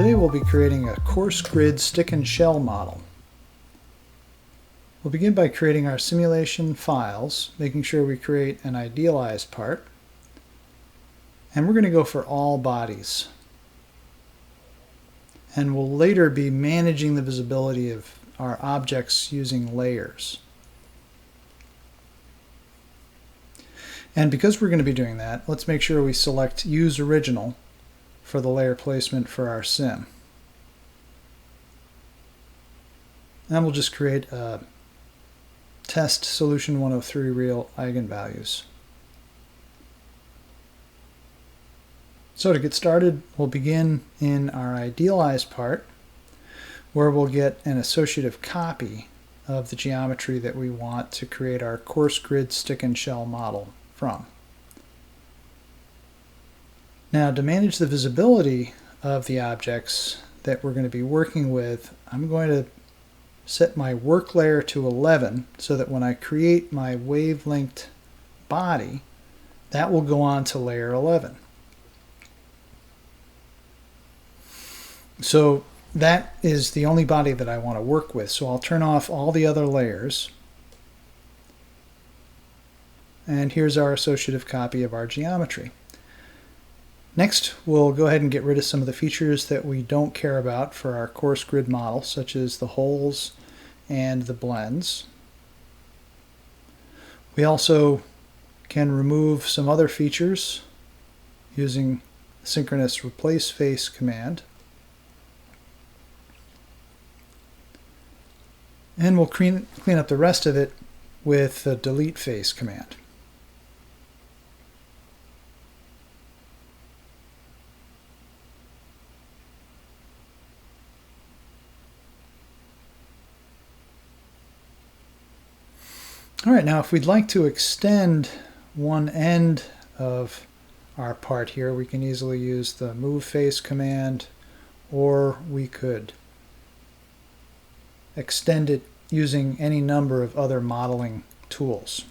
Today we'll be creating a coarse grid stick and shell model. We'll begin by creating our simulation files, making sure we create an idealized part. And we're going to go for all bodies. And we'll later be managing the visibility of our objects using layers. And because we're going to be doing that, let's make sure we select Use Original for the layer placement for our sim. And we'll just create a test solution 103 real eigenvalues. So to get started, we'll begin in our idealized part, where we'll get an associative copy of the geometry that we want to create our coarse grid stick and shell model from. Now, to manage the visibility of the objects that we're going to be working with, I'm going to set my work layer to 11 so that when I create my wavelength body, that will go on to layer 11. So that is the only body that I want to work with. So I'll turn off all the other layers. And here's our associative copy of our geometry. Next, we'll go ahead and get rid of some of the features that we don't care about for our coarse grid model, such as the holes and the blends. We also can remove some other features using the synchronous replace face command. And we'll clean up the rest of it with the delete face command. All right, now if we'd like to extend one end of our part here, we can easily use the move face command, or we could extend it using any number of other modeling tools.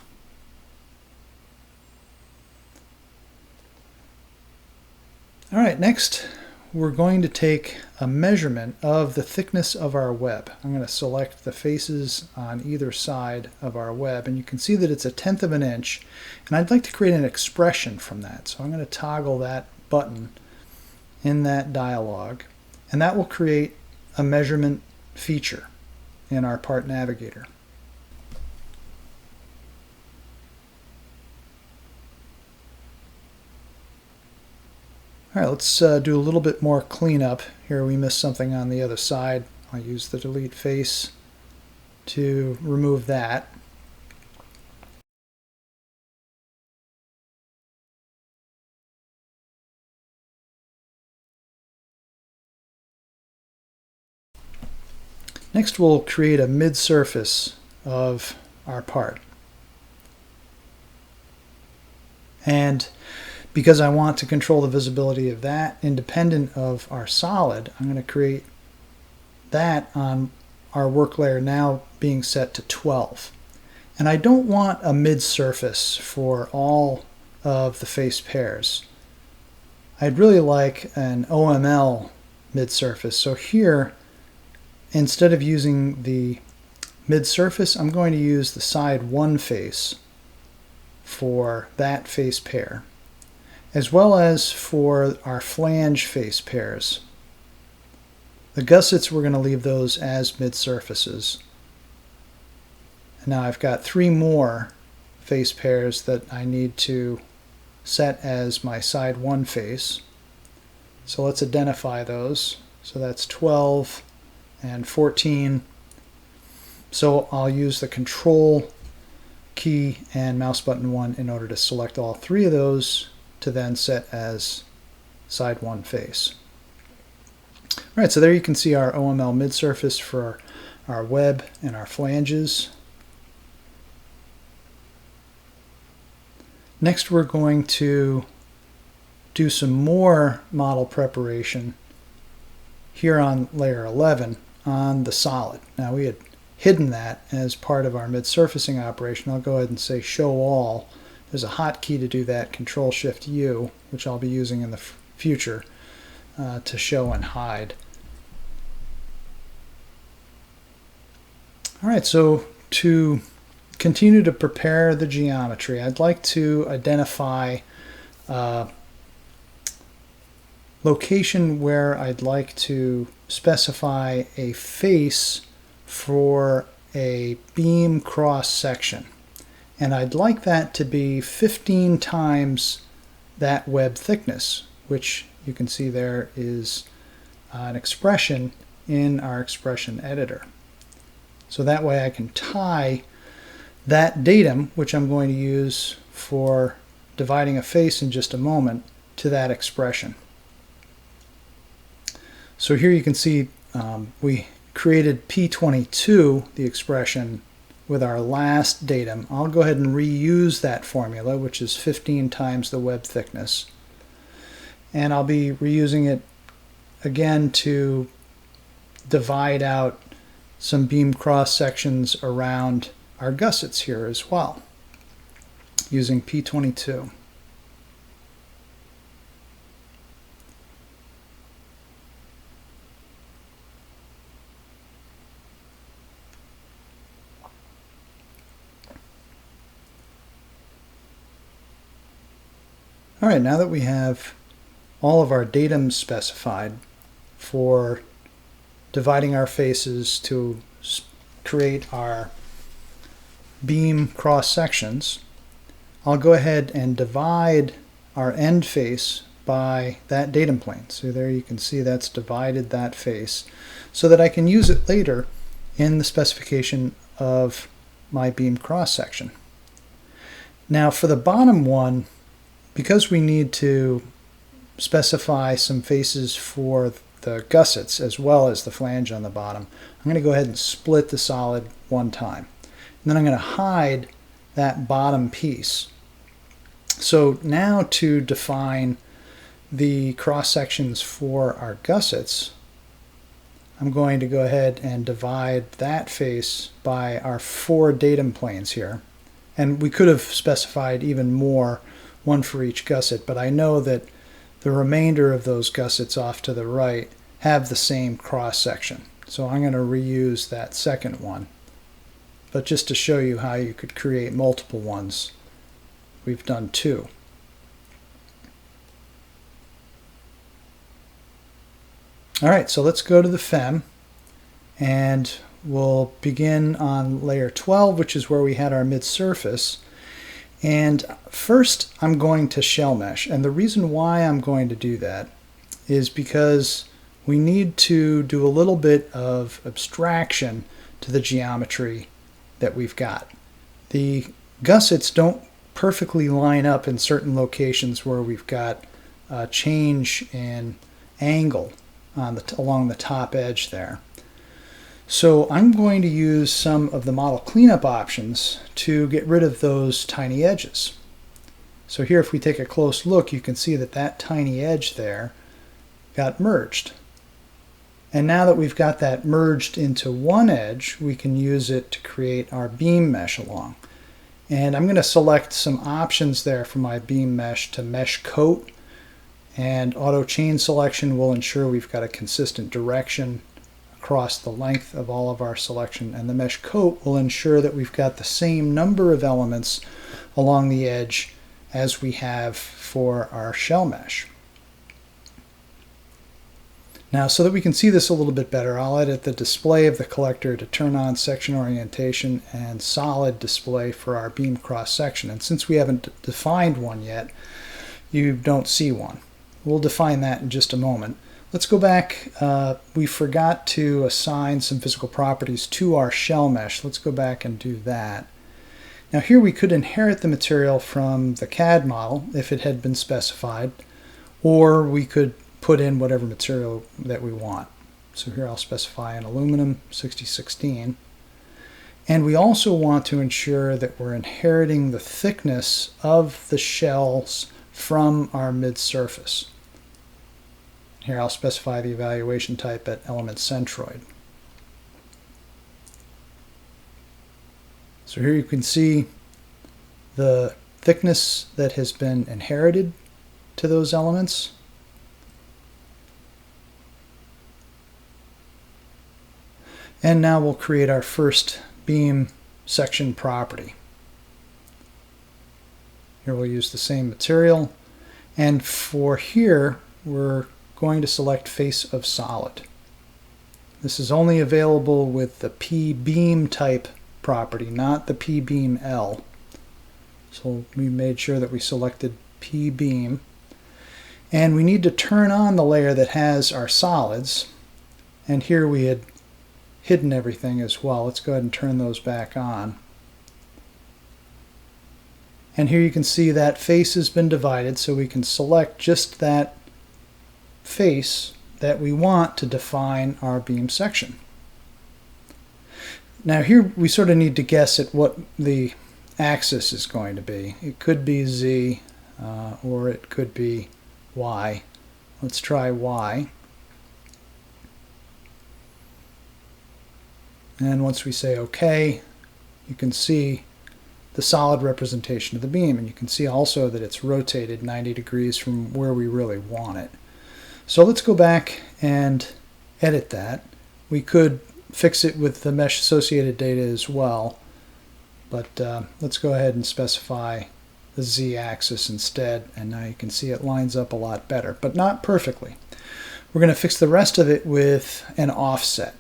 All right, next we're going to take a measurement of the thickness of our web. I'm going to select the faces on either side of our web, and you can see that it's 1/10 of an inch, and I'd like to create an expression from that. So I'm going to toggle that button in that dialog, and that will create a measurement feature in our part navigator. All right, let's do a little bit more cleanup. Here we missed something on the other side. I'll use the delete face to remove that. Next, we'll create a mid-surface of our part. And because I want to control the visibility of that independent of our solid, I'm going to create that on our work layer now being set to 12. And I don't want a mid-surface for all of the face pairs. I'd really like an OML mid-surface. So here, instead of using the mid-surface, I'm going to use the side 1 face for that face pair, as well as for our flange face pairs. The gussets, we're going to leave those as mid-surfaces. And now I've got 3 more face pairs that I need to set as my side 1 face. So let's identify those. So that's 12 and 14. So I'll use the Control key and mouse button 1 in order to select all 3 of those to then set as side 1 face. All right, so there you can see our OML mid-surface for our web and our flanges. Next, we're going to do some more model preparation here on layer 11 on the solid. Now, we had hidden that as part of our mid-surfacing operation. I'll go ahead and say show all. There's a hotkey to do that, Control-Shift-U, which I'll be using in the future. to show and hide. All right, so to continue to prepare the geometry, I'd like to identify location where I'd like to specify a face for a beam cross section. And I'd like that to be 15 times that web thickness, which you can see there is an expression in our expression editor. So that way I can tie that datum, which I'm going to use for dividing a face in just a moment, to that expression. So here you can see we created P22, the expression, with our last datum. I'll go ahead and reuse that formula, which is 15 times the web thickness. And I'll be reusing it again to divide out some beam cross sections around our gussets here as well, using P22. All right, now that we have all of our datum specified for dividing our faces to create our beam cross sections, I'll go ahead and divide our end face by that datum plane. So there you can see that's divided that face so that I can use it later in the specification of my beam cross section. Now for the bottom one, because we need to specify some faces for the gussets as well as the flange on the bottom, I'm going to go ahead and split the solid one time. And then I'm going to hide that bottom piece. So now to define the cross sections for our gussets, I'm going to go ahead and divide that face by our 4 datum planes here. And we could have specified even more, one for each gusset, but I know that the remainder of those gussets off to the right have the same cross section. So I'm going to reuse that second one. But just to show you how you could create multiple ones, we've done 2. All right, so let's go to the FEM, and we'll begin on layer 12, which is where we had our mid-surface. And first I'm going to shell mesh, and the reason why I'm going to do that is because we need to do a little bit of abstraction to the geometry that we've got. The gussets don't perfectly line up in certain locations where we've got a change in angle on along the top edge there. So I'm going to use some of the model cleanup options to get rid of those tiny edges. So here, if we take a close look, you can see that that tiny edge there got merged. And now that we've got that merged into one edge, we can use it to create our beam mesh along. And I'm going to select some options there for my beam mesh to mesh coat, and auto chain selection will ensure we've got a consistent direction across the length of all of our selection, and the mesh coat will ensure that we've got the same number of elements along the edge as we have for our shell mesh. Now, so that we can see this a little bit better, I'll edit the display of the collector to turn on section orientation and solid display for our beam cross section. And since we haven't defined one yet, you don't see one. We'll define that in just a moment. Let's go back. We forgot to assign some physical properties to our shell mesh. Let's go back and do that. Now here we could inherit the material from the CAD model if it had been specified, or we could put in whatever material that we want. So here I'll specify an aluminum 6016. And we also want to ensure that we're inheriting the thickness of the shells from our mid-surface. Here I'll specify the evaluation type at element centroid. So here you can see the thickness that has been inherited to those elements. And now we'll create our first beam section property. Here we'll use the same material, and for here we're going to select face of solid. This is only available with the P-beam type property, not the P-beam L. So we made sure that we selected P-beam. And we need to turn on the layer that has our solids. And here we had hidden everything as well. Let's go ahead and turn those back on. And here you can see that face has been divided, so we can select just that face that we want to define our beam section. Now here we sort of need to guess at what the axis is going to be. It could be Z or it could be Y. Let's try Y. And once we say OK, you can see the solid representation of the beam, and you can see also that it's rotated 90 degrees from where we really want it. So let's go back and edit that. We could fix it with the mesh associated data as well, but let's go ahead and specify the z-axis instead, and now you can see it lines up a lot better, but not perfectly. We're going to fix the rest of it with an offset.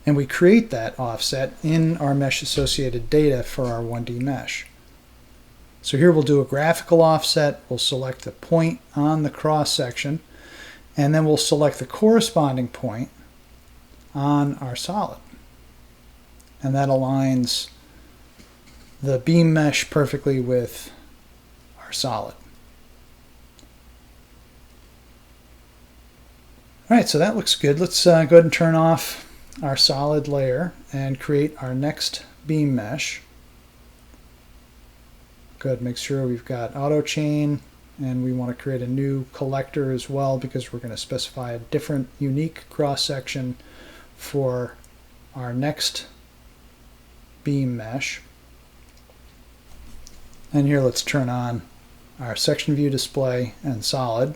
And we create that offset in our mesh associated data for our 1D mesh. So here we'll do a graphical offset. We'll select the point on the cross section, and then we'll select the corresponding point on our solid. And that aligns the beam mesh perfectly with our solid. All right, so that looks good. Let's go ahead and turn off our solid layer and create our next beam mesh. Go ahead and make sure we've got auto chain, and we want to create a new collector as well because we're going to specify a different unique cross section for our next beam mesh. And here let's turn on our section view display and solid.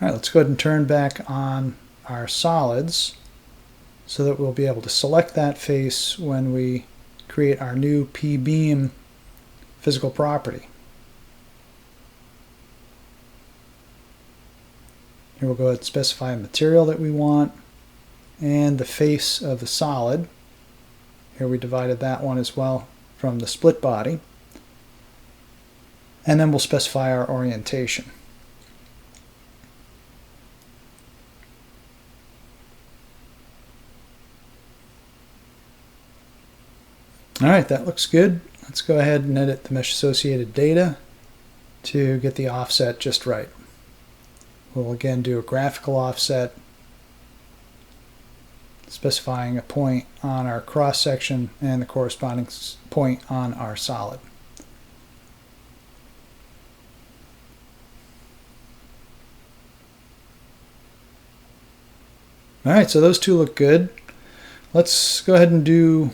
All right, let's go ahead and turn back on our solids so that we'll be able to select that face when we create our new P-beam physical property. Here we'll go ahead and specify a material that we want and the face of the solid. Here we divided that one as well from the split body. And then we'll specify our orientation. All right, that looks good. Let's go ahead and edit the mesh associated data to get the offset just right. We'll again do a graphical offset, specifying a point on our cross section and the corresponding point on our solid. All right, so those two look good. Let's go ahead and do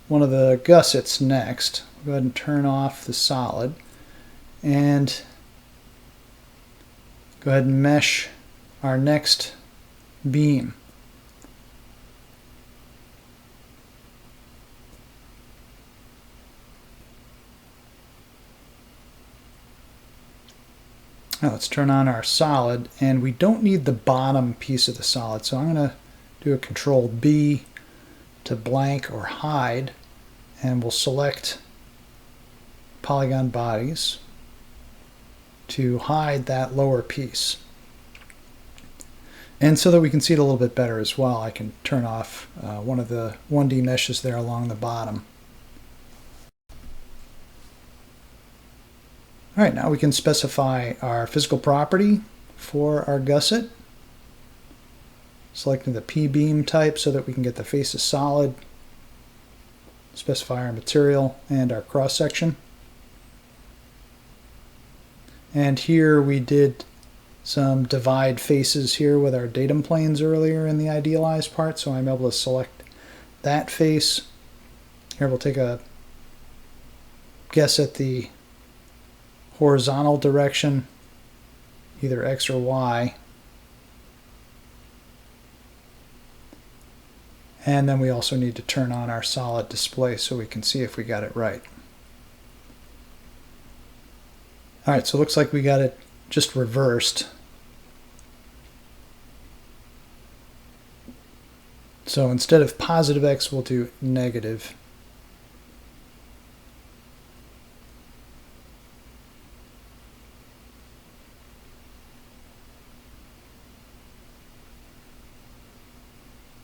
one of the gussets next. Go ahead and turn off the solid and go ahead and mesh our next beam. Now let's turn on our solid, and we don't need the bottom piece of the solid, so I'm going to do a Control B to blank or hide, and we'll select polygon bodies to hide that lower piece. And so that we can see it a little bit better as well, I can turn off one of the 1D meshes there along the bottom. All right, now we can specify our physical property for our gusset. Selecting the P-beam type so that we can get the face of solid, specify our material and our cross section. And here we did some divide faces here with our datum planes earlier in the idealized part, so I'm able to select that face. Here we'll guess at the horizontal direction, either X or Y. And then we also need to turn on our solid display so we can see if we got it right. Alright, so it looks like we got it just reversed. So instead of positive X, we'll do negative.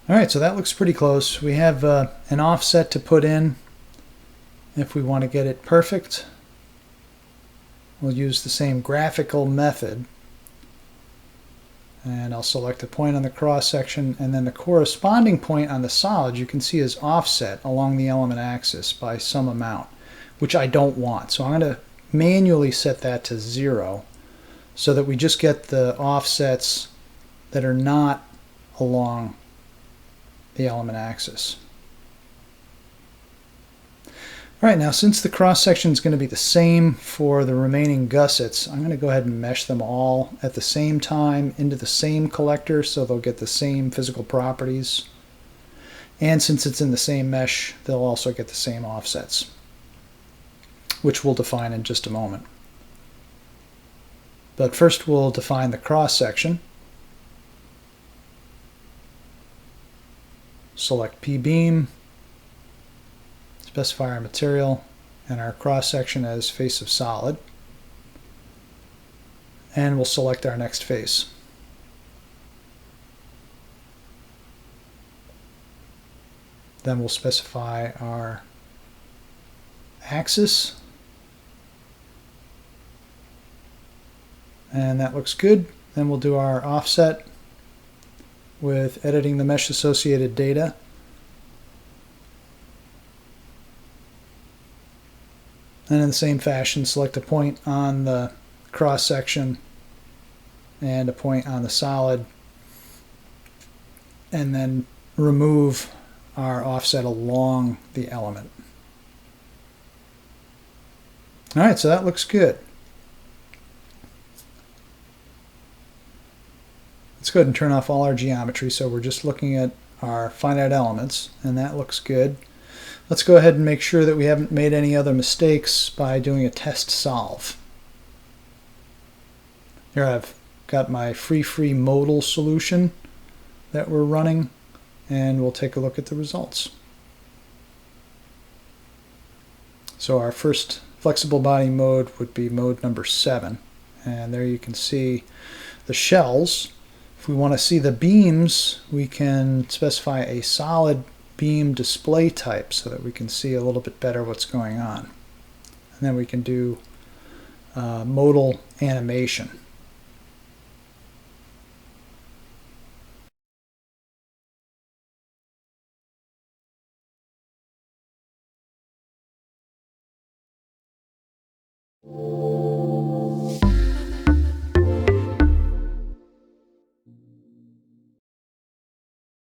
Alright, so that looks pretty close. We have an offset to put in if we want to get it perfect. We'll use the same graphical method. And I'll select a point on the cross section, and then the corresponding point on the solid you can see is offset along the element axis by some amount, which I don't want. So I'm going to manually set that to 0 so that we just get the offsets that are not along the element axis. Alright, now since the cross section is going to be the same for the remaining gussets, I'm going to go ahead and mesh them all at the same time into the same collector so they'll get the same physical properties. And since it's in the same mesh, they'll also get the same offsets, which we'll define in just a moment. But first we'll define the cross section. Select P-beam. Specify our material and our cross section as face of solid, and we'll select our next face. Then we'll specify our axis, and that looks good. Then we'll do our offset with editing the mesh associated data. And in the same fashion, select a point on the cross section and a point on the solid, and then remove our offset along the element. Alright, so that looks good. Let's go ahead and turn off all our geometry so we're just looking at our finite elements, and that looks good. Let's go ahead and make sure that we haven't made any other mistakes by doing a test solve. Here I've got my free modal solution that we're running, and we'll take a look at the results. So our first flexible body mode would be mode number 7, and there you can see the shells. If we want to see the beams, we can specify a solid beam display type so that we can see a little bit better what's going on. And then we can do modal animation.